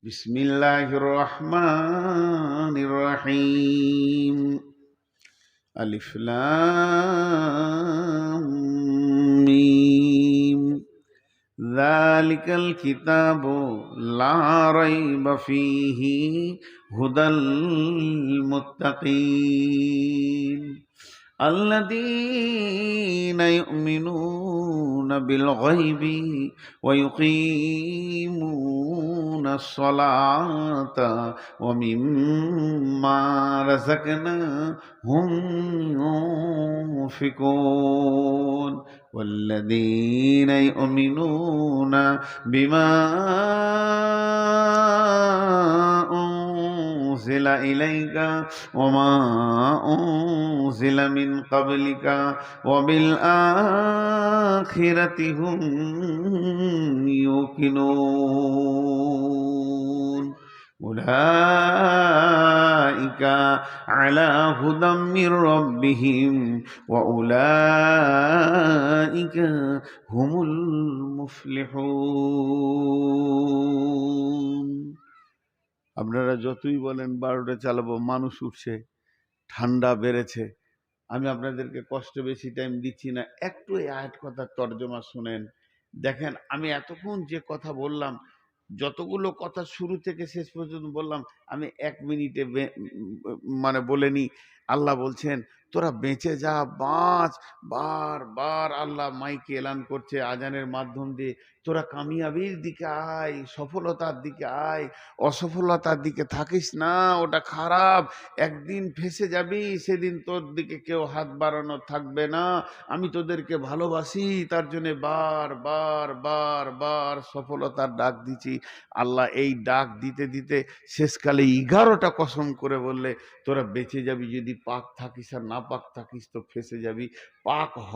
বিসমিল্লাহির রহমানির রহিম। আলিফ লাম মিম। যালিকাল কিতাবু লা রাইবা ফীহি হুদাল মুত্তাকিন الذين يؤمنون بالغيب ويقيمون الصلاة ومما رزقناهم ينفقون والذين يؤمنون بما أنزل إليك وما أنزل من قبلك وبالآخرة هم يوقنون أولئك على هدى من ربهم وأولئك هم المفلحون। আপনারা যতই বলেন 12টা চালাবো, মানুষ উঠছে, ঠান্ডা বেড়েছে, আমি আপনাদেরকে কষ্ট বেশি টাইম দিচ্ছি না। একটু এই আয়াত কথার তর্জমা শুনেন। দেখেন, আমি এতক্ষণ যে কথা বললাম, যতগুলো কথা শুরু থেকে শেষ পর্যন্ত বললাম, আমি 1 মিনিটে মানে বলেনি। আল্লাহ বলছেন তোরা বেঁচে যা, বাঁচ। বারবার আল্লাহ মাইকে এলান করছে আজানের মাধ্যম দিয়ে, তোরা কামিয়াবির দিকে আয়, সফলতার দিকে আয়, অসফলতার দিকে থাকিস না, ওটা খারাপ। একদিন ফেসে যাবি, সেদিন তোর দিকে কেউ হাত বাড়ানো থাকবে না। আমি তোদেরকে ভালোবাসি, তার জন্য বার বার বার বার সফলতার ডাক দিচ্ছি। আল্লাহ এই ডাক দিতে দিতে শেষকালে 11টা কসম করে বললে তোরা বেঁচে যাবি। যদি পাক থাকিস আর না পাক থাকিস তো ফেসে যাবি, পাক হ।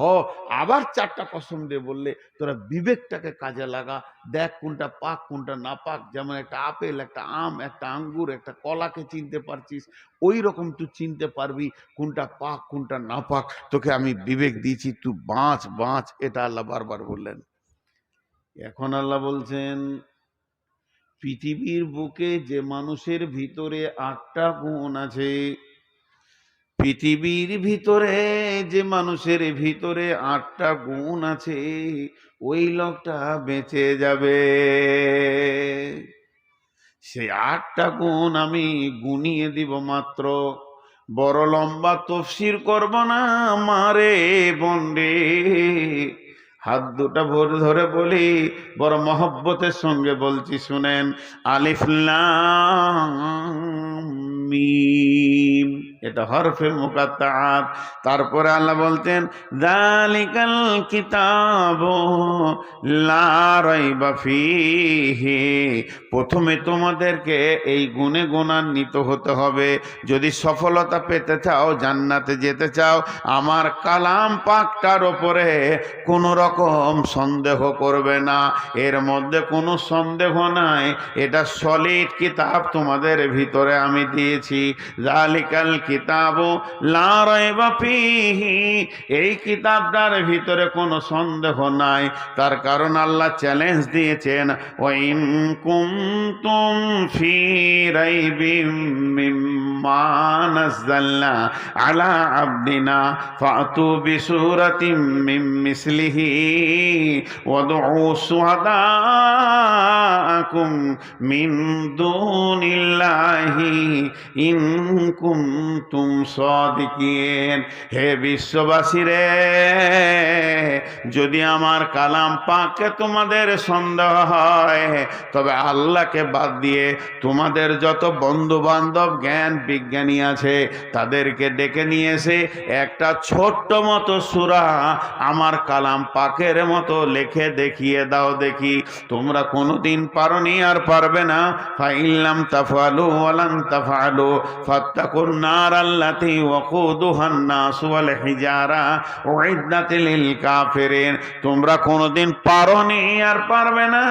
আবার 4টা কসম দিয়ে বললে তোরা বিবেকটাকে কাজে লাগা, দেখ কোনটা পাক কোনটা না পাক। যেমন একটা আপেল, একটা আম, একটা আঙ্গুর, একটা কলাকে চিনতে পারছিস, ওই রকম তুই চিনতে পারবি কোনটা পাক কোনটা না পাক। তোকে আমি বিবেক দিয়েছি, তুই বাঁচ বাঁচ। এটা আল্লাহ বারবার বললেন। এখন আল্লাহ বলছেন পৃথিবীর বুকে যে মানুষের ভিতরে 8টা গুণ আছে, পৃথিবীর ভিতরে যে মানুষের ভিতরে 8টা গুণ আছে, ওই লোকটা বেঁচে যাবে। সেই 8টা গুণ আমি গুনিয়ে দিব মাত্র। বড় লম্বা তফসির করব না মারে বন্ডে, হাত দুটা ভরে ধরে বলি, বড় মহব্বতের সঙ্গে বলছি শুনেন। আলিফ লাম মিম, এটা হরফে মুকাত্তাআত। তারপরে আল্লাহ বলতেন যালিকাল কিতাবু লা রাইবা ফীহি। প্রথমে তোমাদেরকে এই গুণে গুণান্বিত হতে হবে। যদি সফলতা পেতে চাও, জান্নাতে যেতে চাও, আমার কালাম পাকটার ওপরে কোনো রকম সন্দেহ করবে না। এর মধ্যে কোনো সন্দেহ নাই, এটা সলিড কিতাব তোমাদের ভিতরে আমি দিয়েছি। যালিকাল কিতাবু লা রাইবা ফীহি, এই কিতাবটার ভিতরে কোনো সন্দেহ নাই। তার কারণ আল্লাহ চ্যালেঞ্জ দিয়েছেন ওয়াইন কুনতুম ফী রাইবিম মিম্মা নাযালনা আলা আবদিনা ফাতু বিসূরাতিম মিন মিসলিহি ওয়াদউ শুহাদাকুম মিন দুনিল্লাহি ইন কুনতুম সাদিকিন। হে বিশ্ববাসী রে, যদি আমার কালাম পাকে তোমাদের সন্দেহ হয়, তবে আল্লাহকে বাদ দিয়ে তোমাদের যত বন্ধু বান্ধব জ্ঞান বিজ্ঞানী আছে তাদেরকে ডেকে নিয়ে এসে একটা ছোট্ট মতো সূরা আমার কালাম পাকের মতো লিখে দেখিয়ে দাও দেখি। তোমরা কোনোদিন পারোনি, আর পারবে না। ফাইল্লাম তাফআলু ওয়ালান তাফআলু ফাত্তাকুন নার আল্লাতী ওয়াকুদুহান নাস ওয়াল হিজারা উইদ্দাত লিল কাফিরিন। তোমরা কোনোদিন পারোনি, আর পারবে না।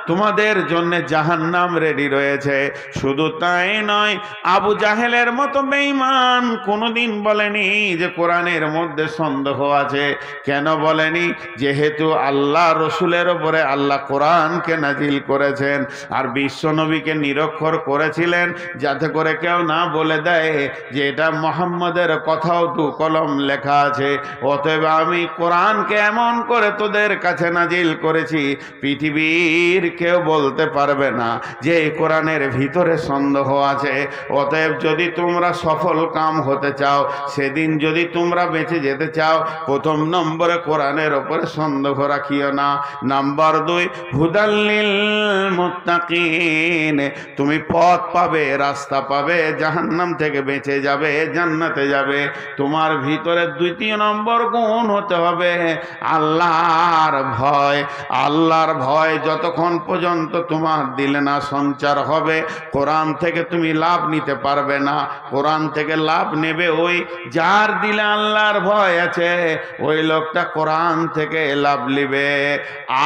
তোমাদের জন্য জাহান্নাম রেডি রয়েছে। শুধু তাই নয়, আবু জাহেল জাহেলের মতো বেঈমান কোনোদিন বলেনি যে কোরআনের মধ্যে সন্দেহ আছে। কেন বলেনি? যেহেতু আল্লাহ রসুলের উপরে আল্লাহ কোরআনকে নাজিল করেছেন আর বিশ্ব নবীকে নিরক্ষর করেছিলেন, যাতে করে কেউ না বলে দেয় যে এটা মুহাম্মদের কথাও তু কলম লেখা আছে। অতএব আমি কোরআনকে এমন করে তোদের কাছে নাজিল করেছি, পৃথিবীর কেউ বলতে পারবে না যে এই কোরআনের ভিতরে সন্দেহ আছে। অতএব যদি তোমরা সফল কাম হতে চাও, সেদিন যদি তোমরা বেঁচে যেতে চাও, প্রথম নম্বরে কোরআনের ওপরে সন্দেহ রাখিও না। নাম্বার 2, হুদাল্লিল মুত্তাকিন, তুমি পথ পাবে, রাস্তা পাবে, জাহান্নাম থেকে বেঁচে যাবে, জান্নাতে যাবে। তোমার ভিতরে 2 নম্বর গুণ হতে হবে আল্লাহর ভয়। আল্লাহর ভয় যতক্ষণ পর্যন্ত তোমার দিলে না সঞ্চার হবে, কোরআন থেকে তুমি লাভ নিতে পারবে না। কোরআন থেকে লাভ নেবে ওই যার দিলে আল্লাহর ভয় আছে, ওই লোকটা কোরআন থেকে লাভ নেবে।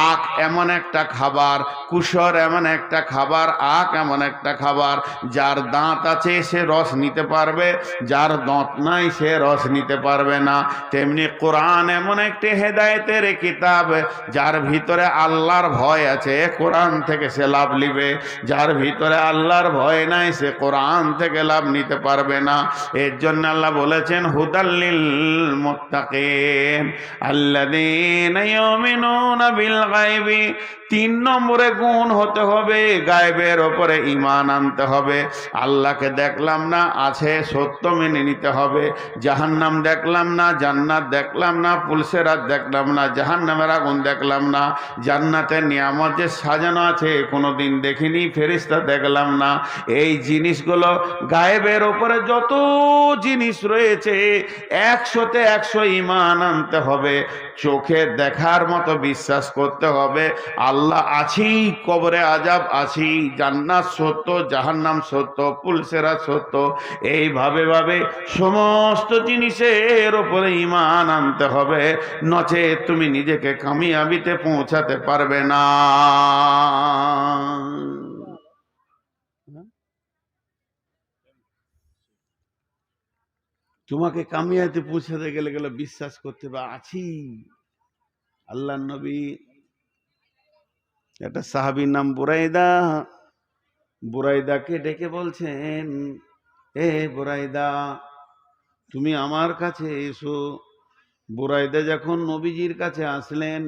আখ এমন একটা খাবার, কুসর এমন একটা খাবার, আখ এমন একটা খাবার, যার দাঁত আছে সে রস নিতে পারবে, যার দাঁত নাই সে রস নিতে পারবে না। তেমনি কোরআন এমন একটি হেদায়েতের কিতাব, যার ভিতরে আল্লাহর ভয় আছে কোরআন থেকে সে লাভ নিবে, যার ভিতরে আল্লাহর ভয় নাই সে কোরআন থেকে লাভ নিতে পারবে না। এর জন্য আল্লাহ বলেছেন হুদাল্লিল মুত্তাকিন আল্লাযীনা ইউমিনুনা বিল গায়বি। 3 নম্বরে গুণ হতে হবে গায়েবের ওপরে ঈমান আনতে হবে। আল্লাহকে দেখলাম না, আছে, সত্য মেনে নিতে হবে। জাহান্নাম দেখলাম না, জান্নাত দেখলাম না, পুলসেরাত দেখলাম না, জাহান্নামের আগুন দেখলাম না, জান্নাতের নিয়ামত যে সাজানো আছে কোনোদিন দেখিনি, ফেরেশতা দেখলাম না। এই জিনিসগুলো গায়েবের ওপরে যত জিনিস রয়েছে 100তে 100 ঈমান আনতে হবে। চোখে দেখার মতো বিশ্বাস করতে হবে আল্লাহ আছি, কবরে আযাব আছি, জান্নাত সত্য, জাহান্নাম সত্য, পুলসেরাত সত্য। এইভাবে সমস্ত জিনিসের উপরে ঈমান আনতে হবে, নচেত তুমি নিজেকে কামিয়াবিতে পৌঁছাতে পারবে না। তোমাকে কামিয়াবিতে পৌঁছাতে গেলে বিশ্বাস করতে হবে আছি। আল্লাহর নবী, একটা সাহাবীর নাম বুরাইদা, বুরাইদাকে ডেকে বলছেন, এ বুরাইদা তুমি আমার কাছে এসো। বুরাইদা যখন নবীজির কাছে আসলেন,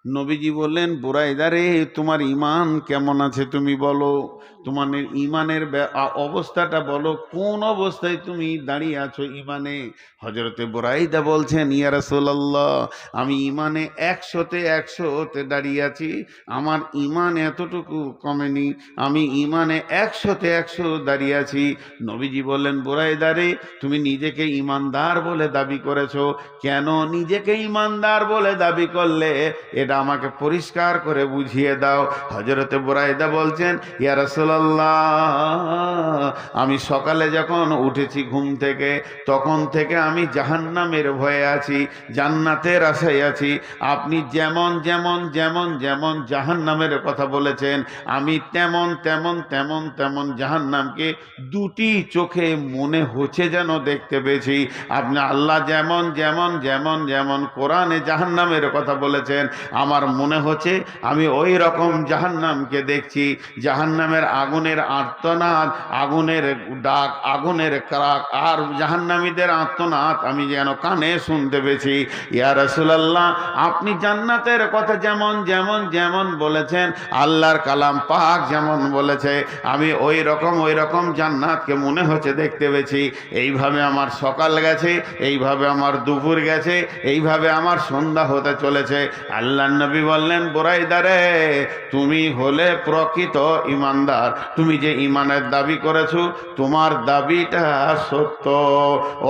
নবীজি বললেন, বুরাইদা রে, তোমার ঈমান কেমন আছে তুমি বলো, তোমার ঈমানের অবস্থাটা বলো, কোন অবস্থায় তুমি দাঁড়িয়ে আছো ঈমানে। হযরতে বুরাইদা বলছেন, ইয়া রাসূলুল্লাহ, আমি ঈমানে 100তে 100তে দাঁড়িয়ে আছি, আমার ঈমান এতটুকু কমেনি, আমি ঈমানে 100তে 100 দাঁড়িয়ে আছি। নবীজি বললেন, বুরাইদা রে, তুমি নিজেকে ঈমানদার বলে দাবি করেছো, কেন নিজেকে ঈমানদার বলে দাবি করলে এটা আমাকে পরিষ্কার করে বুঝিয়ে দাও। হযরতে বুরাইদা বলছেন, ইয়া রাসূলুল্লাহ, আমি সকালে যখন উঠেছি ঘুম থেকে, তখন থেকে আমি জাহান্নামের ভয়ে আছি, জান্নাতের আশায় আছি। আপনি যেমন যেমন যেমন যেমন জাহান্নামের কথা বলেছেন, আমি তেমন তেমন তেমন তেমন জাহান্নামকে 2টি চোখে মনে হচ্ছে যেন দেখতে পেয়েছি। আপনি আল্লাহ যেমন যেমন যেমন যেমন কোরআনে জাহান্নামের কথা বলেছেন, আমার মনে হচ্ছে আমি ওই রকম জাহান্নামকে দেখছি। জাহান্নামের আগুনের আর্তনাদ, আগুনের ডাক, আগুনের কারাক আর জাহান্নামীদের আর্তনাদ আমি যেন কানে শুনতে পেয়েছি। ইয়া রাসূলুল্লাহ, আপনি জান্নাতের কথা যেমন যেমন যেমন বলেছেন, আল্লাহর কালাম পাক যেমন বলেছে, আমি ওই রকম জান্নাতকে মনে হচ্ছে দেখতে পেয়েছি। এইভাবে আমার সকাল গেছে, এইভাবে আমার দুপুর গেছে, এইভাবে আমার সন্ধ্যা হতে চলেছে। আল্লাহর নবী বললেন, বুরাইদা রে, তুমি হলে প্রকৃত ঈমানদার, তুমি যে ঈমানের দাবি করেছো, তোমার দাবিটা সত্য।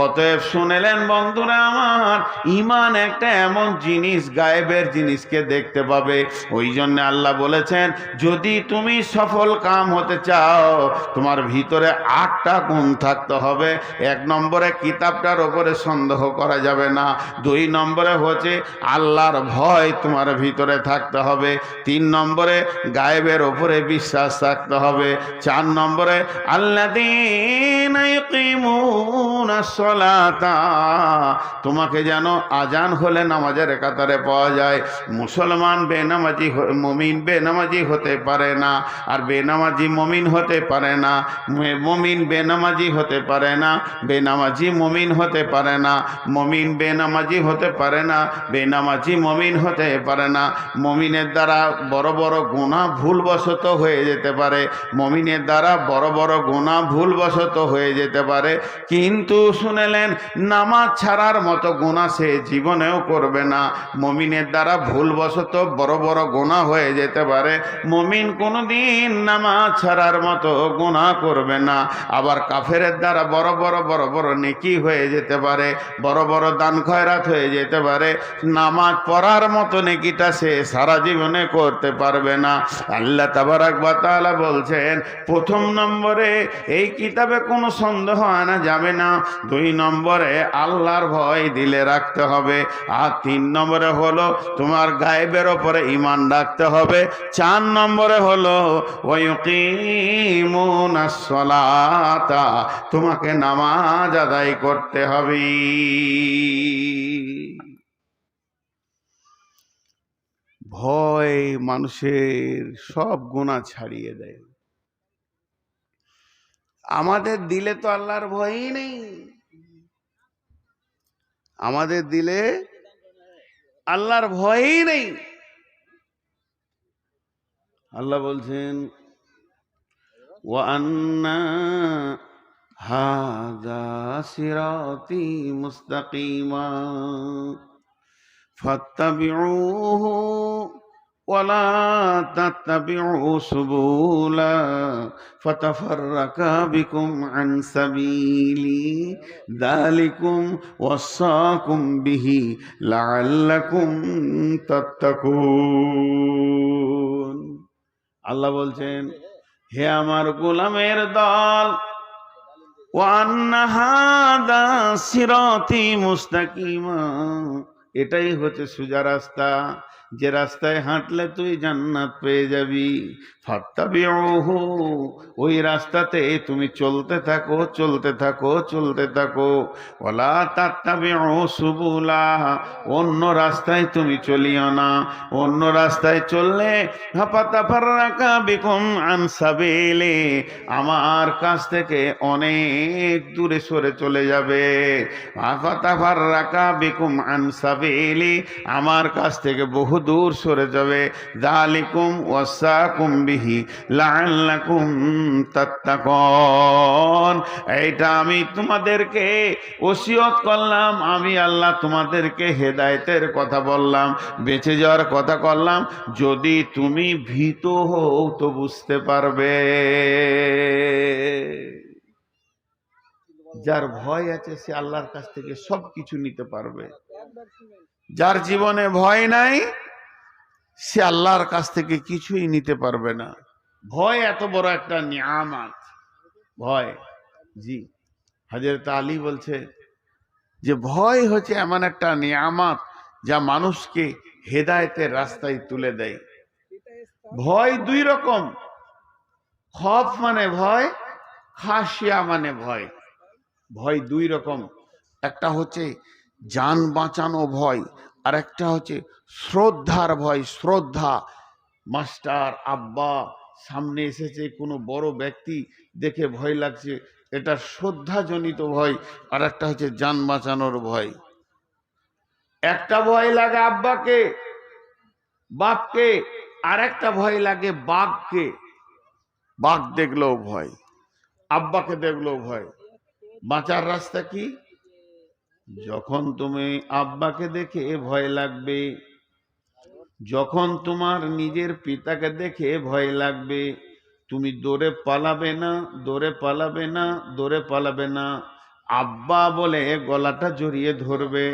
অতএব শুনেলেন বন্ধুরা আমার, ঈমান একটা এমন জিনিস, গায়েবের জিনিসকে দেখতে পাবে। ওই জন্য আল্লাহ বলেছেন, যদি তুমি সফল কাম হতে চাও, তোমার ভিতরে 8টা গুণ থাকতে হবে। 1 নম্বরে কিতাবটার ওপরে সন্দেহ করা যাবে না। 2 নম্বরে হচ্ছে আল্লাহর ভয় তোমার ভিতরে থাকতে হবে। 3 নম্বরে গায়েবের ওপরে বিশ্বাস রাখতে হবে। 4 নম্বরে আল্লাযীনা ইউকিমুনাস সালাতা, তোমাকে যেন আজান হলে নামাজের কাতারে পাওয়া যায়। মুসলমান বেনামাজি, মুমিন বেনামাজি হতে পারে না, আর বেনামাজি মুমিন হতে পারে না, মুমিন বেনামাজি হতে পারে না, বেনামাজি মুমিন হতে পারে না, মুমিন বেনামাজি হতে পারে না, বেনামাজি মুমিন হতে পারে না। মুমিনের দ্বারা বড় বড় গুনাহ ভুলবশত হয়ে যেতে পারে, মুমিনের দ্বারা বড় বড় গুনাহ ভুলবশত হয়ে যেতে পারে, কিন্তু শুনেলেন নামাজ ছাড়ার মতো গুনাহ সে জীবনেও করবে না। মুমিনের দ্বারা ভুলবশত বড় বড় গুনাহ হয়ে যেতে পারে, মুমিন কোনোদিন নামাজ ছাড়ার মতো গুনাহ করবে না। আবার কাফেরের দ্বারা বড় বড় নেকি হয়ে যেতে পারে, বড় বড় দান খয়রাত হয়ে যেতে পারে, নামাজ পড়ার মতো নেকিটা সে সারা জীবনে করতে পারবে না। আল্লাহ তাবারাক ওয়া তাআলা বলছেন, প্রথম নম্বরে এই কিতাবে কোনো সন্দেহ আনা যাবে না। 2 নম্বরে আল্লাহর ভয় দিলে রাখতে হবে। আর 3 নম্বরে হলো তোমার গায়েবের ওপরে ঈমান রাখতে হবে। 4 নম্বরে হলো ওয়ায়ুকিমুনাস সালাতা, তোমাকে নামাজ আদায় করতে হবে। ভয় মানুষের সব গুনাহ ছাড়িয়ে দেয়। আমাদের দিলে তো আল্লাহর ভয়ই নেই, আমাদের দিলে আল্লাহর ভয়ই নেই। আল্লাহ বলছেন, ওয়া আন্না হাযা সিরাতী মুস্তাকিমা ফাত্তাবিউহু ওয়া লা তাত্তাবিউ সুবুলা ফাতাফাররাকা বিকুম আন সাবিলি যালিকুম ওয়াসাকুম বিহি লাআল্লাকুম তাত্তাকুন। আল্লাহ বলছেন, হে আমার গোলামের দল, ওয়া আন্না হাযা সিরাতী মুস্তাকিমা, এটাই হচ্ছে সোজা রাস্তা, যে রাস্তায় হাঁটলে তুই জান্নাত পেয়ে যাবি। ফাত্তাবিউহু, ওই রাস্তাতে তুমি চলতে থাকো চলতে থাকো চলতে থাকো। ওয়ালা তাত্তাবিউ সুবুলা, অন্য রাস্তায় তুমি চলিও না। অন্য রাস্তায় চললে ফাতাফাররাকা বিকুম আন সাবিলি, আমার কাছ থেকে অনেক দূরে সরে চলে যাবে। ফাতাফাররাকা বিকুম আন সাবিলি, আমার কাছ থেকে বহু দূর সরে যাবে। যালিকুম ওয়াসাকুম বিহি লাআল্লাকুম তাত্তাকুন, এইটা আমি তোমাদেরকে ওসিয়ত করলাম, আমি আল্লাহ তোমাদেরকে হেদায়েতের কথা বললাম, বেঁচে যাওয়ার কথা করলাম, যদি তুমি ভীত হও তো বুঝতে পারবে। যার ভয় আছে সে আল্লাহর কাছ থেকে সব কিছু নিতে পারবে। যার জীবনে ভয় নাই সে আল্লাহর কাছ থেকে কিছুই নিতে পারবে না। ভয় এত বড় একটা নিয়ামত, ভয়। জি, হযরত আলী বলছে যে ভয় হচ্ছে এমন একটা নিয়ামত যা মানুষকে হেদায়েতের রাস্তায় তুলে দেয়। ভয় 2 রকম, খৌফ মানে ভয়, খাশিয়া মানে ভয়। ভয় 2 রকম, একটা হচ্ছে জান বাঁচানো ভয়, আর একটা হচ্ছে শ্রদ্ধার ভয়। শ্রদ্ধা, মাস্টার আব্বা সামনে এসেছে, কোনো বড় ব্যক্তি দেখে ভয় লাগছে, এটা শ্রদ্ধাজনিত ভয়। আর একটা হচ্ছে জান বাঁচানোর ভয়। একটা ভয় লাগে আব্বাকে বাপকে, আর একটা ভয় লাগে বাঘকে। বাঘ দেখলেও ভয়, আব্বাকে দেখলেও ভয়। বাঁচার রাস্তা কি? যখন তুমি আব্বাকে দেখে ভয় লাগবে, যখন তোমার নিজের পিতাকে দেখে ভয় লাগবে, তুমি দৌড়ে পালাবে না, দৌড়ে পালাবে না, দৌড়ে পালাবে না। আব্বা বলে গলাটা জড়িয়ে ধরবে,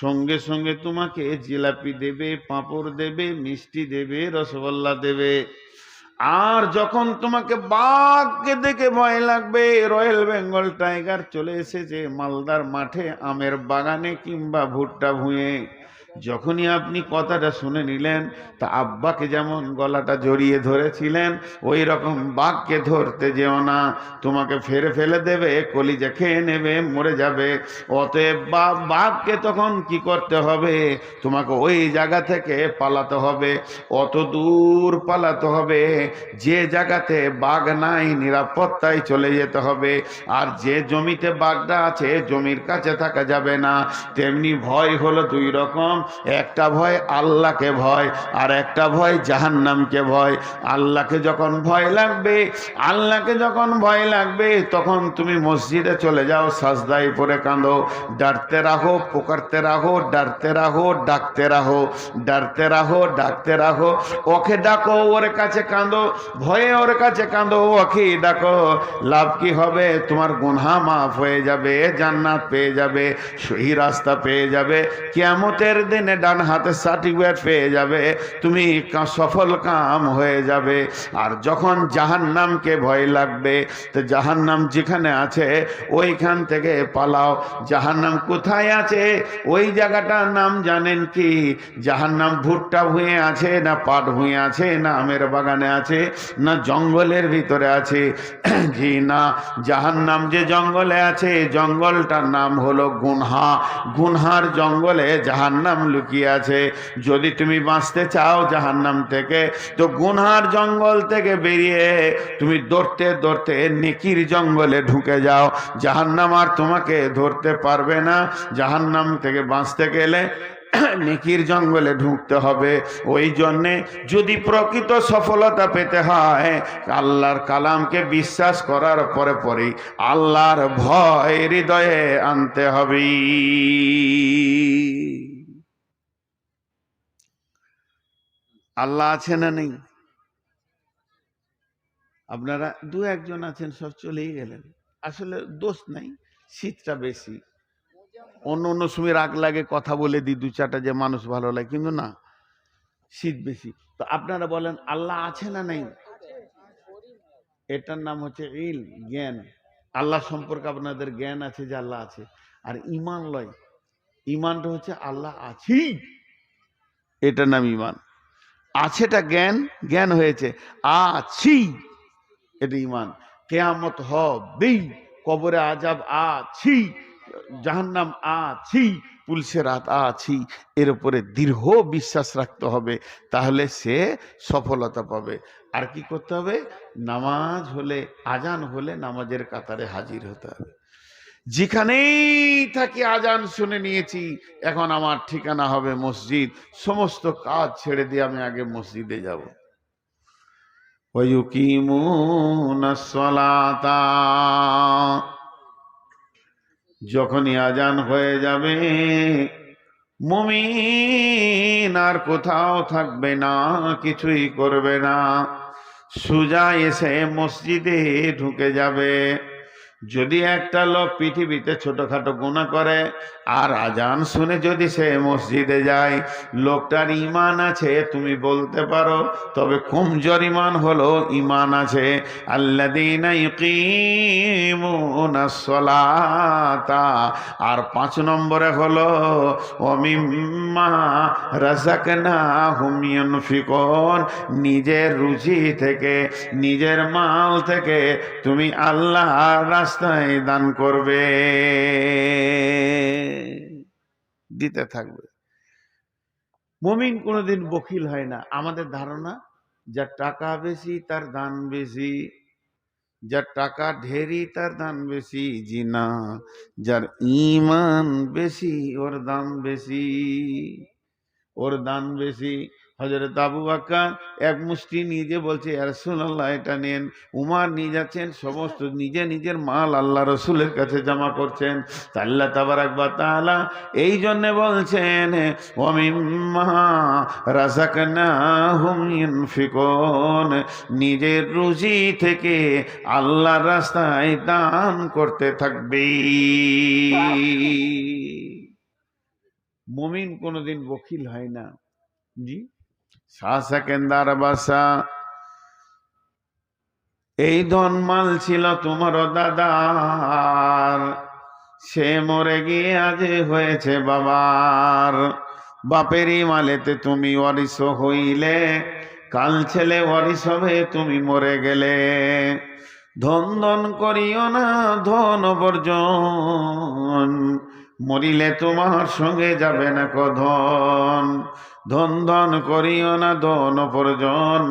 সঙ্গে সঙ্গে তোমাকে জিলাপি দেবে, পাঁপড় দেবে, মিষ্টি দেবে, রসগোল্লা দেবে। আর যখন তোমাকে বাঘকে দেখে ভয় লাগবে, রয়্যাল বেঙ্গল টাইগার চলে এসেছে মালদার মাঠে, আমের বাগানে কিংবা ভুট্টা ভুঁয়ে, যখনই আপনি কথাটা শুনে নিলেন, তা আব্বাকে যেমন গলাটা জড়িয়ে ধরেছিলেন, ওই রকম বাঘকে ধরতে যেও না, তোমাকে ফেরে ফেলে দেবে, কলিজা খেয়ে নেবে, মরে যাবে। অতএব বাঘকে তখন কি করতে হবে? তোমাকে ওই জায়গা থেকে পালাতে হবে, অত দূর পালাতে হবে, যে জায়গাতে বাঘ নাই নিরাপত্তায় চলে যেতে হবে। আর যে জমিতে বাঘটা আছে জমির কাছে থাকা যাবে না। তেমনি ভয় হলো দুই রকম, একটা ভয় আল্লাহকে ভয়, আর একটা ভয় জাহান্নামকে ভয়। আল্লাহকে যখন ভয় লাগবে, আল্লাহকে যখন ভয় লাগবে, তখন তুমি মসজিদে চলে যাও, সাজদায় পড়ে কাঁদো, ডারতে রাখো, পুকারতে রাখো, ডারতে রাখো, ডাকতে রাখো, ডারতে রাখো, ডাকতে রাখো। ওকে ডাকো, ওর কাছে কাঁদো, ভয়ে ওর কাছে কাঁদো, ওকে ডাকো। লাভ কি হবে? তোমার গুনাহ মাফ হয়ে যাবে, জান্নাত পেয়ে যাবে, সহি রাস্তা পেয়ে যাবে, কিয়ামতের দিনে ডান হাতে সার্টিফিকেট পেয়ে যাবে, তুমি সফল কাম হয়ে যাবে। আর যখন জাহান্নামকে ভয় লাগবে, তো জাহান্নাম যেখানে আছে ওইখান থেকে পালাও। জাহান্নাম কোথায় আছে? ওই জায়গাটার নাম জানেন কি? জাহান্নাম ভুট্টা ভুঁয়ে আছে, না পাট ভুঁয়ে আছে, না আমের বাগানে আছে, না জঙ্গলের ভিতরে আছে? জি না, জাহান্নাম যে জঙ্গলে আছে, জঙ্গলটার নাম হলো গুনহা। গুনহার জঙ্গলে জাহান্নাম লুকিয়ে আছে। যদি তুমি বাঁচতে চাও জাহান্নাম থেকে, তো গুনহার জঙ্গল থেকে বেরিয়ে তুমি দৌড়তে দৌড়তে নেকির জঙ্গলে ঢুকে যাও। জাহান্নাম আর তোমাকে ধরতে পারবে না। জাহান্নাম থেকে বাঁচতে গেলে নেকির জঙ্গলে ঢুকতে হবে। ওই জন্যে যদি প্রকৃত সফলতা পেতে হয়, আল্লাহর কালামকে বিশ্বাস করার পরে পরেই আল্লাহর ভয় হৃদয়ে আনতে হবে। আল্লাহ আছে না নেই? আপনারা দু একজন আছেন, সব চলেই গেলেন। আসলে দোষ নাই, শীতটা বেশি। অন্য অন্য সময় রাগ লাগে, কথা বলে দিই দু চারটা যে মানুষ ভালো লাগে, কিন্তু না, শীত বেশি। তো আপনারা বলেন আল্লাহ আছে না নেই? এটার নাম হচ্ছে জ্ঞান। আল্লাহ সম্পর্কে আপনাদের জ্ঞান আছে যে আল্লাহ আছে। আর ইমান লয়, ইমানটা হচ্ছে আল্লাহ আছি, এটার নাম ইমান। আছেটা জ্ঞান, জ্ঞান হয়েছে, আছি এটা ইমান। কিয়ামত হবেই, কবরে আযাব আছি, জাহান্নাম আছি, পুলসে রাত আছি, এর উপরে দৃঢ় বিশ্বাস রাখতে হবে, তাহলে সে সফলতা পাবে। আর কি করতে হবে? নামাজ হলে, আজান হলে নামাজের কাতারে হাজির হতে হবে। যেখানেই থাকি আজান শুনে নিয়েছি, এখন আমার ঠিকানা হবে মসজিদ, সমস্ত কাজ ছেড়ে দিয়ে আমি আগে মসজিদে যাব। ওয়ায়ুকিমুনাস সালাতা, যখনই আজান হয়ে যাবে, মুমিন আর কোথাও থাকবে না, কিছুই করবে না, সোজা এসে মসজিদে ঢুকে যাবে। যদি একটা লোক পৃথিবীতে ছোটখাটো গুনাহ করে আর আজান শুনে যদি সে মসজিদে যায়, লোকটার ইমান আছে তুমি বলতে পারো, তবে কমজোর ইমান হলো ইমান আছে। আল্লাযীনা ইউকিমুনাস সালাতা, আর 5 নম্বরে হলো ওয়া মিম্মা রাযাকনাহুম ইউনফিকুন, নিজের রুজি থেকে, নিজের মাল থেকে তুমি আল্লাহর রাস্তায় দান করবে, দিতে থাকবে। মুমিন কোনোদিন বখিল হয় না। আমাদের ধারণা যার টাকা বেশি তার দান বেশি, যার টাকা ঢেরি তার দান বেশি। জি না, যার ঈমান বেশি ওর দাম বেশি, ওর দান বেশি। হযরত আবু বকর এক মুষ্টি নিজে বলছে ইয়া রাসূলুল্লাহ এটা নেন। উমর নিয়ে যাচ্ছেন, সমস্ত নিজে নিজের মাল আল্লাহ রসুলের কাছে জমা করছেন। আল্লাহ তাবারাক ওয়া তাআলা এই জন্য বলছেন ওয়া মিম্মা রাযাকনাহুম ইউনফিকুন, নিজের রুজি থেকে আল্লাহর রাস্তায় দান করতে থাকবে। মুমিন কোনোদিন বখিল হয় না। জি, সেকেন্দার বাসা, এই ধনমাল ছিল তোমার দাদার, সে মরে গিয়ে আজ হয়েছে বাবার। বাপেরই মালেতে তুমি ওয়ারিস হইলে, কাল ছেলে ওয়ারিস হবে তুমি মরে গেলে। ধন ধন করিও না ধন বর্জন, মরিলে তোমার সঙ্গে যাবে না ধন। ধন ধন করিও না ধন অপরজন,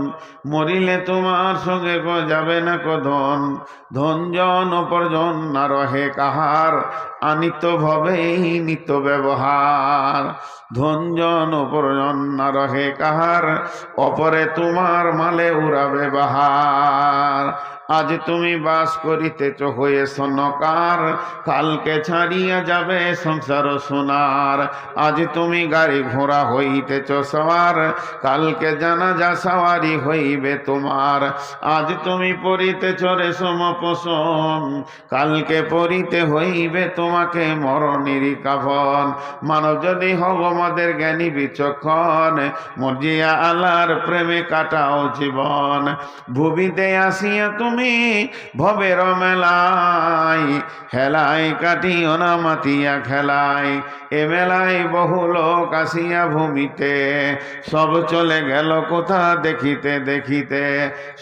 মরিলে তোমার সঙ্গে যাবে না ধন। ধন জন অপরজন না রহে কাহার, আনিত ভবেই নিত ব্যবহার। ধন জন অপরজন না রহে কাহার, অপরে তোমার মালে উড়াবে বাহার। আজ তুমি বাস করিতেছ হয়ে সনকার, কালকে ছাড়িয়া যাবে সংসার সোনার। আজ তুমি গাড়ি ঘোড়া হইতেছ সওয়ার, কালকে জানাজা সওয়ারি হইবে তোমার। আজ তুমি পরিতেছ রেশম পোষণ, কালকে পরিতে হইবে তোমাকে মরণের কাফন। মানব যদি হগমদের জ্ঞানী বিচক্ষণ, মর্জিয়া আল্লাহর প্রেমে কাটাও জীবন। ভূমিতে আসিয়া তুমি ভবের মেলায়, হেলায় কাটিও না মাতিয়া খেলায়। এ মেলায় বহু লোক আসিয়া ভূমিতে, সব চলে গেল কোথা দেখিতে দেখিতে।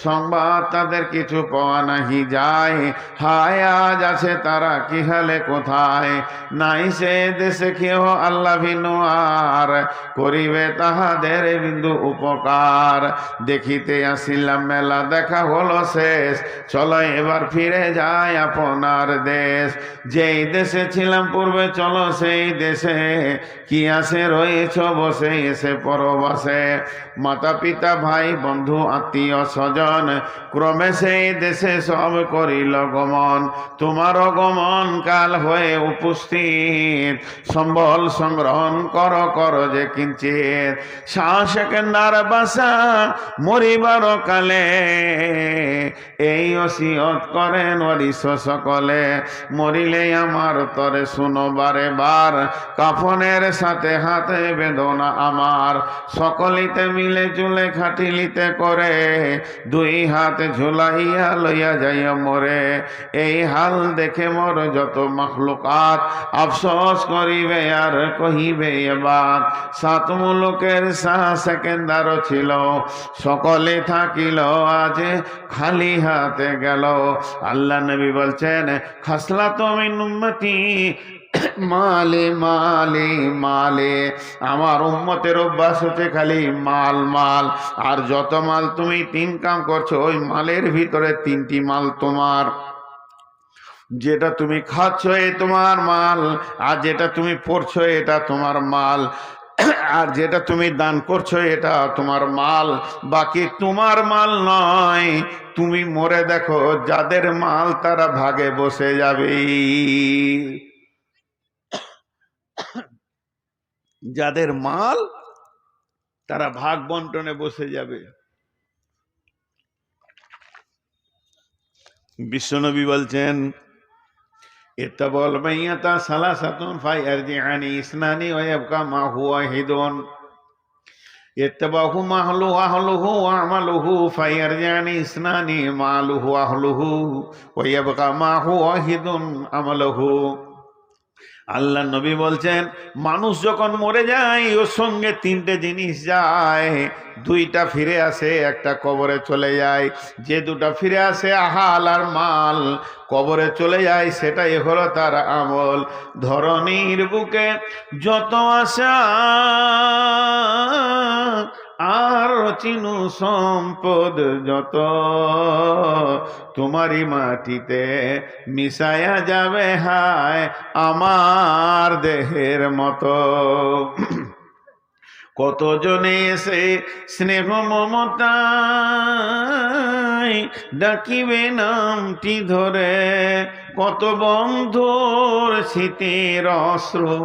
সংবাদ তাদের কিছু পাওয়া নাহি যায়, হায় আজ আছে তারা কি হালে কোথায়। নাই সে দেশে কেহ আল্লাহ ভিন্ন আর, করিবে তাহাদের বিন্দু উপকার। দেখিতে আসিলাম মেলা দেখা হলো শেষ, চলো এবার ফিরে যায় আপনার দেশ। যেই দেশে ছিলাম পূর্বে চলো সেই দেশে, কি আসে রয়েছ বসে এসে পরবাসে। মাতা পিতা ভাই বন্ধু আত্মীয় স্বজন, ক্রমে সেই দেশে সব করিল গমন। তোমার গমন কাল হয়ে উপস্থিত, সম্বল সংগ্রহণ কর যে কিঞ্চিত। সেকেন্দার বাসা মরিবার কালে, এই ওসিয়ত করেন ওয়ারিস সকলে। মরিলে আমার তরে শুনো বারে বার, কাফনের সাথে হাতে বেদনা আমার। সকলিতে মিলে জুলে খাটিলিতে করে, দুই হাত ঝুলাইয়া লইয়া যাইয়া মরে। এই হাল দেখে মোর যত মখলুকাত, আফসোস করিবে আর কহিবে এবার। সাত মুলুকের শাহ সেকেন্দারও ছিল, সকলে থাকিল আজ খালি হাতে গেল। আল্লাহ নবী বলছেন, খাসলা তুমি উম্মতি মালে মালে মালে। আমার উম্মতের অভ্যাস হচ্ছে খালি মাল মাল। আর যত মাল তুমি তিন কাম করছো, ওই মালের ভিতরে তিনটি মাল তোমার। যেটা তুমি খাচ্ছ এ তোমার মাল, আর যেটা তুমি পড়ছো এটা তোমার মাল, আর যেটা তুমি দান করছো এটা তোমার মাল। বাকি তোমার মাল নয়। তুমি মরে দেখো যাদের মাল তারা ভাগে বসে যাবে। যাদের মাল তারা ভাগ বন্টনে বসে যাবে। বিশ্বনবী বলছেন, ইত্তাবাল মাইয়াতা সালাসাতুন ফায়ারজিআনি ইসনানি ওয়া ইয়াবকা মা হুয়া ওয়াহিদুন। ইত্তাবাহু মাহলুহু আহলুহু ওয়া আমালুহু ফায়ারজিআনি ইসনানি মালুহু আহলুহু ওয়া ইয়াবকা মা হুয়া ওয়াহিদুন আমালুহু। আল্লাহ নবী বলছেন, মানুষ যখন মরে যায় ওর সঙ্গে তিনটে জিনিস যায়। দুইটা ফিরে আসে, একটা কবরে চলে যায়। যে দুটা ফিরে আসে আহাল আর মাল, কবরে চলে যায় সেটাই হলো তার আমল। ধরণীর বুকে যত আশা আর চিনু সম্পদ যত, তোমারই মাটিতে মিশায়া যাবে হায় আমার দেহের মতো। কতজনে এসে স্নেহ মমতায় ডাকিবে নামটি ধরে, কত বন্ধুর শীতের অশ্রু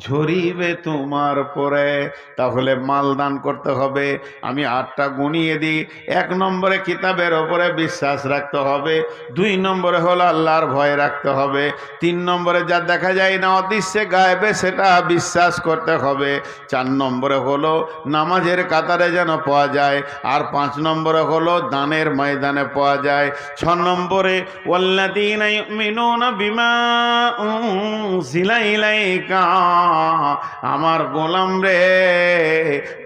ঝরিবে তোমার পরে। তাহলে মাল দান করতে হবে। আমি 8টা গুনিয়ে দিই। 1 নম্বরে কিতাবের ওপরে বিশ্বাস রাখতে হবে। 2 নম্বরে হলো আল্লাহর ভয় রাখতে হবে। 3 নম্বরে যা দেখা যায় না অদৃশ্যে গায়েবে সেটা বিশ্বাস করতে হবে। 4 নম্বরে হলো নামাজের কাতারে যেন পাওয়া যায়। আর 5 নম্বরে হলো দানের ময়দানে পাওয়া যায়। 6 নম্বরে ওয়াল্লাযীনা ইউমিনুনা বিমা উনজিলা ইলাইকা, আমার গোলাম রে,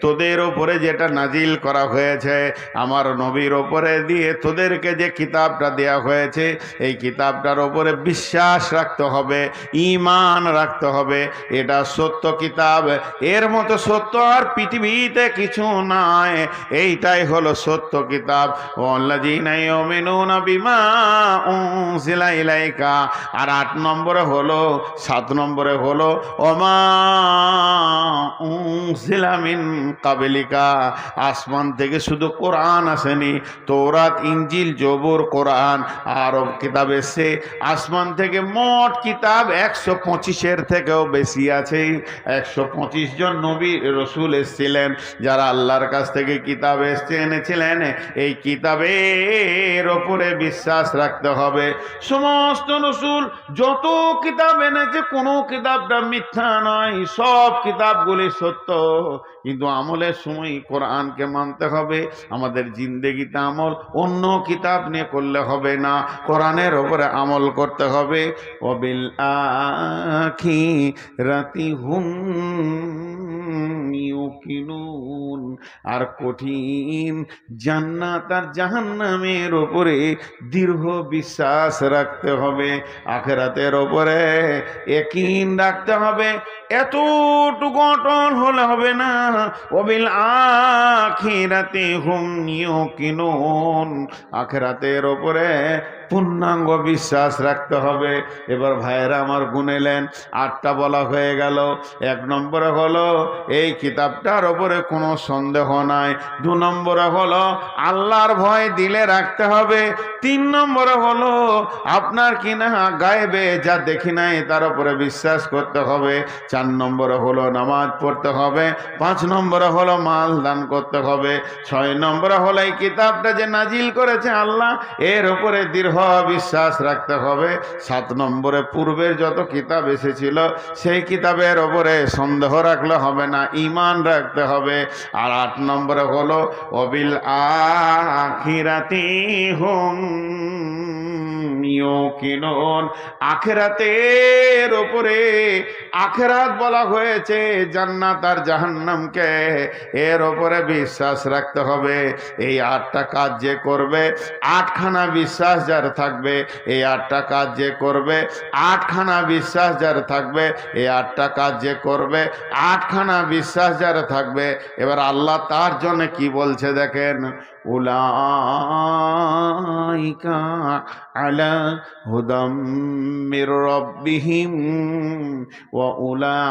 তোদের ওপরে যেটা নাজিল করা হয়েছে, আমার নবীর ওপরে দিয়ে তোদেরকে যে কিতাবটা দেয়া হয়েছে, এই কিতাবটার ওপরে বিশ্বাস রাখতে হবে, ঈমান রাখতে হবে। এটা সত্য কিতাব, এর মতো সত্য আর পৃথিবীতে কিছু নাই, এইটাই হলো সত্য কিতাব। ওয়াল্লাযীনা ইউমিনুনা বিমা উনজিলা ইলাইকা। আর 8 নম্বরে হলো, 7 নম্বরে হলো ওমা উনজিলা মিন কাবলিকা, আসমান থেকে শুধু কোরআন আসেনি, তৌরাত, ইনজিল, জবুর, কোরআন আরও কিতাব এসছে। আসমান থেকে মোট কিতাব 125-এর থেকেও বেশি আছে। 125 জন নবী রসুল এসেছিলেন, যারা আল্লাহর কাছ থেকে কিতাব এনেছিলেন। এই কিতাবের ওপরে বিশ্বাস রাখতে হবে। সমস্ত রসুল যত কিতাব এনেছে, কোনো কিতাবটা মিথ্যা নয়, সব কিতাবগুলি সত্য। কিন্তু আমলের সময় কোরআনকে মানতে হবে। আমাদের জিন্দেগিতে আমল অন্য কিতাব নিয়ে করলে হবে না, কোরআনের ওপরে আমল করতে হবে। ওয়াবিল আখিরাতি হুম ইউকিনুন। আর কঠিন জান্নাত আর জাহান্নামের ওপরে দৃঢ় বিশ্বাস রাখতে হবে, আখিরাতের ওপরে ইয়াকিন রাখতে হবে। এতটুকু অটল হলে হবে না। ওয়াবিল আখিরাতি হুম ইউকিনুন, আখিরাতের ওপরে পূর্ণাঙ্গ বিশ্বাস রাখতে হবে। এবার ভাইয়েরা আমার গুনেলেন, 8টা বলা হয়ে গেল। 1 নম্বরে হলো এই কিতাবটার ওপরে কোনো সন্দেহ নাই। 2 নম্বরে হলো আল্লাহর ভয় দিলে রাখতে হবে। 3 নম্বরে হলো আপনার কিনা গায়েবে যা দেখি নাই তার উপরে বিশ্বাস করতে হবে। 4 নম্বরে হলো নামাজ পড়তে হবে। 5 নম্বরে হলো মাল দান করতে হবে। 6 নম্বরে হলো এই কিতাবটা যে নাজিল করেছে আল্লাহ, এর উপরে দৃঢ় বিশ্বাস রাখতে হবে। 7 নম্বরে পূর্বের যত কিতাব এসেছিল সেই কিতাবের ওপরে সন্দেহ রাখলে হবে না, ঈমান রাখতে হবে। আর 8 নম্বরে হলো ওয়াবিল আখিরাতি হুম ইউকিনুন, আখিরাতের ওপরে, আখিরাত বলা হয়েছে জান্নাত আর জাহান্নামকে, এর ওপরে বিশ্বাস রাখতে হবে। এই 8টা কাজ যে করবে, 8খানা বিশ্বাস যার থাকবে, এই 8টা কাজ যে করবে, 8খানা বিশ্বাস যার থাকবে, এই 8টা কাজ যে করবে, 8খানা বিশ্বাস যার থাকবে। এবার আল্লাহ তার জন্য কি বলছে দেখেন, উলাইকা আলা হুদাম মির রাব্বিহিম ওয়া উলাইকা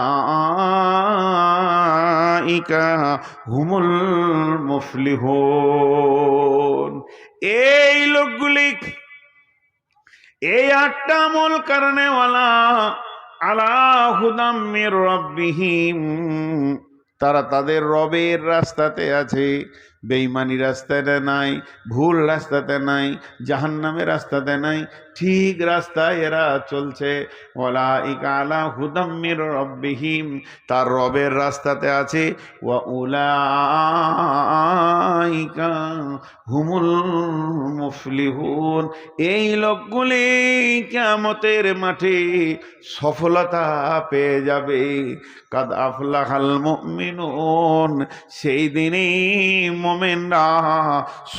হুমুল মুফলিহুন। এই লোকগুলি, এই 8টা আমল কারণেওয়ালা, আলা হুদাম মির রাব্বিহিম, তারা তাদের রবের রাস্তাতে আছে, বেঈমানি রাস্তাতে নাই, ভুল রাস্তাতে নাই, জাহান্নামের রাস্তাতে নাই, ঠিক রাস্তায় এরা চলছে। উলাইকা আলা হুদাম মির রাব্বিহিম, তার রবের রাস্তাতে আছে। ওয়া উলাইকা হুমুল মুফলিহুন, এই লোকগুলি কিয়ামতের মাঠে সফলতা পেয়ে যাবে। কাদ আফলাহাল মুমিনুন, সেই দিনই মুমিনরা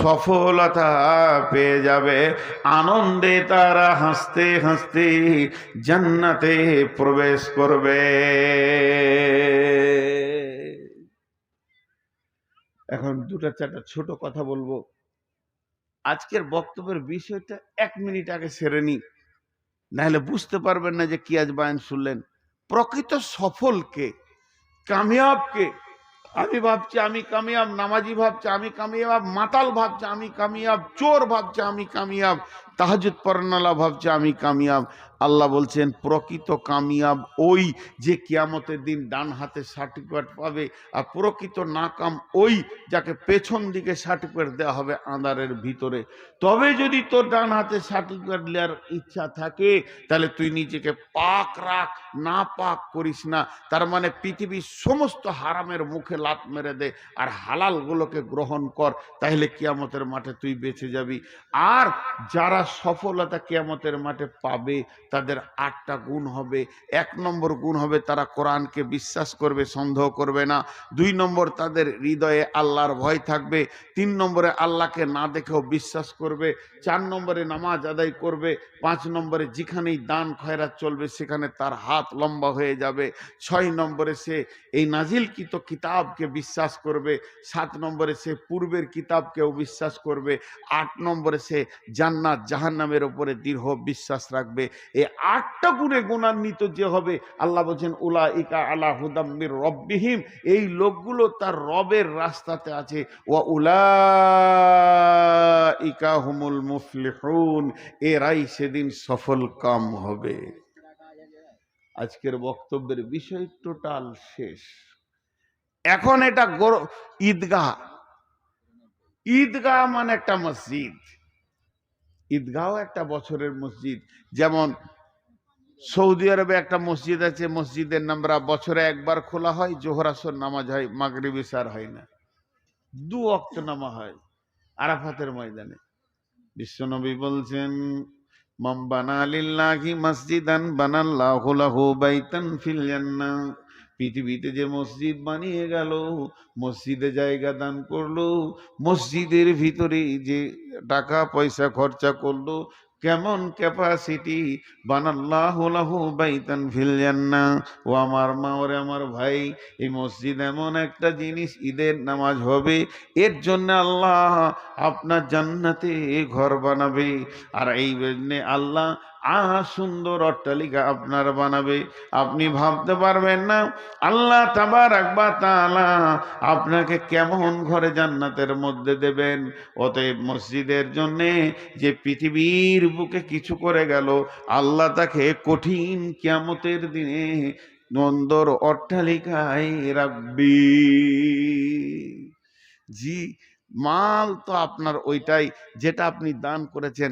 সফলতা পেয়ে যাবে। আনন্দে তারা হাসতে হাসতে জান্নাতে প্রবেশ করবে। এখন 2-4টা ছোট কথা বলবো। আজকের বক্তব্যের বিষয়টা 1 মিনিট আগে সেরে নি, নাহলে বুঝতে পারবেন না যে কি আজ বয়ান শুনলেন। প্রকৃত সফলকে, কামিয়াবকে, আমি ভাবছি আমি কামিয়াব, নামাজি ভাবছে আমি কামিয়াব, মাতাল ভাবছে আমি কামিয়াব, চোর ভাবছে আমি কামিয়াব, তাহাজ্জুদ পড়ানোলা ভাবছে আমি কামিয়াব। আল্লাহ বলছেন প্রকৃত কামিয়াব ওই যে কিয়ামতের দিন ডান হাতে সার্টিফিকেট পাবে, আর প্রকৃত নাকাম ওই যাকে পেছন দিকে সার্টিফিকেট দেওয়া হবে আঁধারের ভিতরে। তবে যদি তোর ডান হাতে সার্টিফিকেট নেওয়ার ইচ্ছা থাকে তাহলে তুই নিজেকে পাক রাখ, না পাক করিস না। তার মানে পৃথিবীর সমস্ত হারামের মুখে লাত মেরে দে আর হালালগুলোকে গ্রহণ কর, তাহলে কিয়ামতের মাঠে তুই বেঁচে যাবি। আর যারা সফলতা কিয়ামতের মাঠে পাবে তাদের 8টা গুণ হবে। 1 নম্বর গুণ হবে তারা কোরআনকে বিশ্বাস করবে, সন্দেহ করবে না। 2 নম্বর তাদের হৃদয়ে আল্লাহর ভয় থাকবে। 3 নম্বরে আল্লাহকে না দেখেও বিশ্বাস করবে। 4 নম্বরে নামাজ আদায় করবে। 5 নম্বরে যেখানেই দান খয়রাত চলবে সেখানে তার হাত লম্বা হয়ে যাবে। 6 নম্বরে সে এই নাজিলকৃত কিতাবকে বিশ্বাস করবে। 7 নম্বরে সে পূর্বের কিতাবকেও বিশ্বাস করবে। 8 নম্বরে সে জান্নাত জাহান্নামের উপরে দৃঢ় বিশ্বাস রাখবে। এই 8টা গুণে গুণান্বিত যে হবে, আল্লাহ বলছেন উলাইকা আলা হুদাম মির রব্বিহিম, এই লোকগুলো তার রবের রাস্তাতে আছে। ওয়া উলাইকা হুমুল মুফলিহুন, এরাই সেদিন সফল কাম হবে। আজকের বক্তব্যের বিষয় টোটাল শেষ। এখন এটা ঈদগাহ। ঈদগাহ মানে একটা মসজিদ। ঈদগাহ একটা বছরের মসজিদ। যেমন সৌদি আরবে একটা মসজিদ আছে, মসজিদের নামরা বছরে একবার খোলা হয়, জোহর আসর নামাজ হয়, মাগরিব ইশার হয় না, 2 ওয়াক্ত নামাজ হয় আরাফাতের ময়দানে। বিশ্বনবী বলছেন মান বানা লিল্লাহি মসজিদান বানাল্লাহু লাহু বাইতান ফিল জান্নাহ, পৃথিবীতে যে মসজিদ বানিয়ে গেল, মসজিদে জায়গা দান করলো, মসজিদের ভিতরে যে টাকা পয়সা খরচা করলো, কেমন ক্যাপাসিটি, বানাল্লাহু লাহু বাইতান ফিল জান্নাহ। ও আমার মা, ওরে আমার ভাই, এই মসজিদ এমন একটা জিনিস, ঈদের নামাজ হবে, এর জন্য আল্লাহ আপনার জান্নাতে ঘর বানাবে। আর এই জন্যে আল্লাহ সুন্দর অট্টালিকা আপনার বানাবে। আপনি ভাবতে পারবেন না আল্লাহ তাবারাক ওয়া তাআলা আপনাকে কেমন ঘরে জান্নাতের মধ্যে দেবেন। অতএব মসজিদের জন্যে যে পৃথিবীর বুকে কিছু করে গেল, আল্লাহ তাকে কঠিন কিয়ামতের দিনে নন্দর অট্টালিকায় রাখবি। জি, মাল তো আপনার ওইটাই যেটা আপনি দান করেছেন।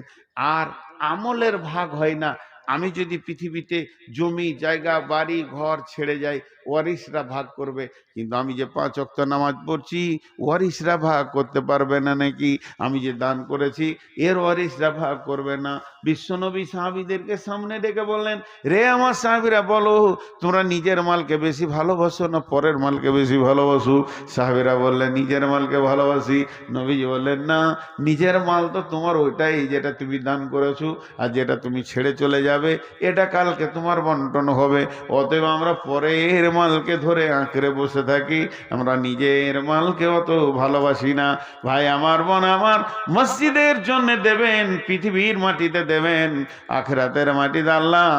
আর আমলের ভাগ হয় না। আমি যদি পৃথিবীতে জমি জায়গা বাড়ি ঘর ছেড়ে যাই, ওয়ারিসরা ভাগ করবে, কিন্তু আমি যে 5 ওয়াক্ত নামাজ পড়ছি ওয়ারিসরা ভাগ করতে পারবে না নাকি? আমি যে দান করেছি এর ওয়ারিসরা ভাগ করবে না। বিশ্বনবী সাহাবীদেরকে সামনে ডেকে বললেন, রে আমার সাহাবীরা, বলো তোমরা নিজের মালকে বেশি ভালোবাসো না পরের মালকে বেশি ভালোবাসো? সাহাবীরা বললেন নিজের মালকে ভালোবাসি। নবীজি বললেন না, নিজের মাল তো তোমার ওইটাই যেটা তুমি দান করেছো, আর যেটা তুমি ছেড়ে চলে যাবে এটা কালকে তোমার বন্টন হবে। অতএব আমরা পরের মালকে ধরে আঁকড়ে বসে থাকি, আমরা নিজের মালকে অত ভালোবাসি না। ভাই আমার, বোন আমার, মসজিদের জন্য দেবেন, পৃথিবীর মাটিতে দেবেন, আখিরাতের মাটিতে আল্লাহ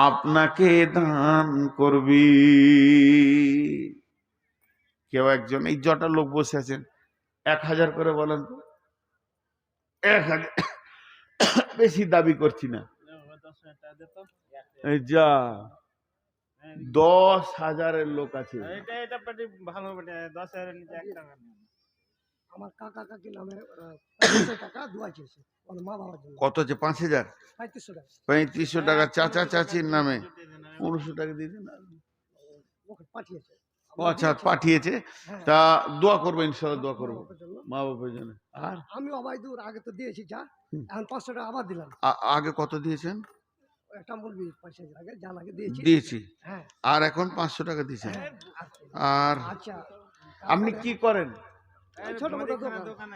আপনাকে দান করবি। কেউ একজন, এই জটা লোক বসে আছেন, 1000 করে বলেন তো। 1000 বেশি দাবি করছি না। যা 10,000-এর লোক আছে। আমার কাকা কাকি নামে 500 টাকা দোয়া চেয়েছে ওর মা বাবার জন্য। কত আছে? 5,000, 3500 টাকা চাচা চাচির নামে 1500 টাকা দিয়ে দিন। ওকে পাঠিয়েছে। ও আচ্ছা, পাঠিয়েছে। তা দোয়া করবো, ইনশাআল্লাহ দোয়া করবো মা বাবার জন্য। আর আমি অবাইদুর আগে তো দিয়েছি, যা এখন 500 টাকা আবার দিলাম। আগে কত দিয়েছেন? একটা মুরগি 5,000 আগে যা লাগে দিয়েছি। হ্যাঁ, আর এখন 500 টাকা দিয়েছেন। আর আচ্ছা, আপনি কি করেন? ছোট মোটো দোকান।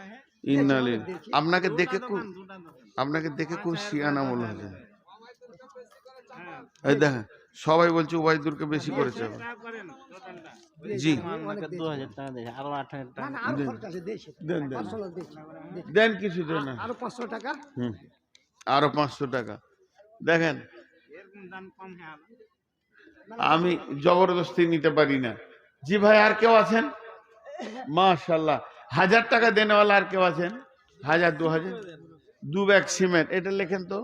ইন্নালি, আপনাকে দেখে খুব শিয়ানা মনে হচ্ছে। এই দেখেন সবাই বলছে ওবাইদুরকে বেশি করেছে। জি, দেন কিছু দেন, আরো 500 টাকা। আরো 500 টাকা। দেখেন আমি জবরদস্তি নিতে পারি না। জি ভাই, আর কেউ আছেন? মাশাআল্লাহ, 1000 টাকা দেনেওয়ালা আর কেউ আছেন? 1000 2000 2 ব্যাগ সিমেন্ট, এটা লেখেন তো।